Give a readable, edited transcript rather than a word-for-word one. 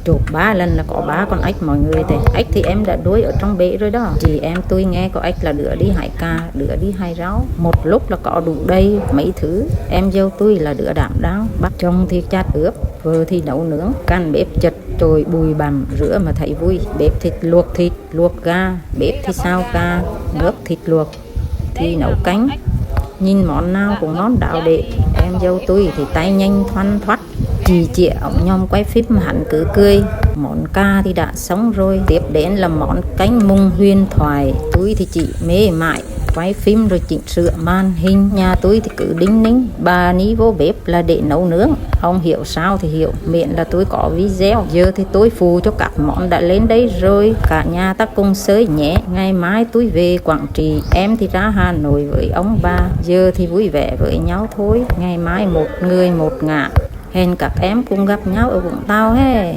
chụp 3 lần là có 3 con ếch mọi người. Thì ếch thì em đã nuôi ở trong bể rồi đó. Chị em tôi nghe có ếch là đứa đi hái cà, đứa đi hái rau, một lúc là có đủ đầy mấy thứ. Em dâu tôi là đứa đảm đang, bắt chồng thì chát ướp, vợ thì nấu nướng, căn bếp chật chội bùi bặm rửa mà thấy vui. Bếp thịt, luộc gà, bếp thì xào cà, nướng thịt luộc thì nấu canh, nhìn món nào cũng ngon đáo để. Em dâu tôi thì tay nhanh thoăn thoắt, chị chĩa ống nhòm quay phim hắn cứ cười. Món ca thì đã xong rồi, tiếp đến là món canh mùng huyền thoại. Tôi thì chỉ mê mải quay phim rồi chỉnh sửa màn hình. Nhà tôi thì cứ đinh ninh bà ní vô bếp là để nấu nướng, không hiểu sao thì hiểu, miễn là tôi có video. Giờ thì tôi phụ cho các món đã lên đây rồi, cả nhà ta cùng sơi nhé. Ngày mai tôi về Quảng Trị, em thì ra Hà Nội với ông bà. Giờ thì vui vẻ với nhau thôi, ngày mai một người một ngả. Hẹn các em cùng gặp nhau ở Vũng Tàu he.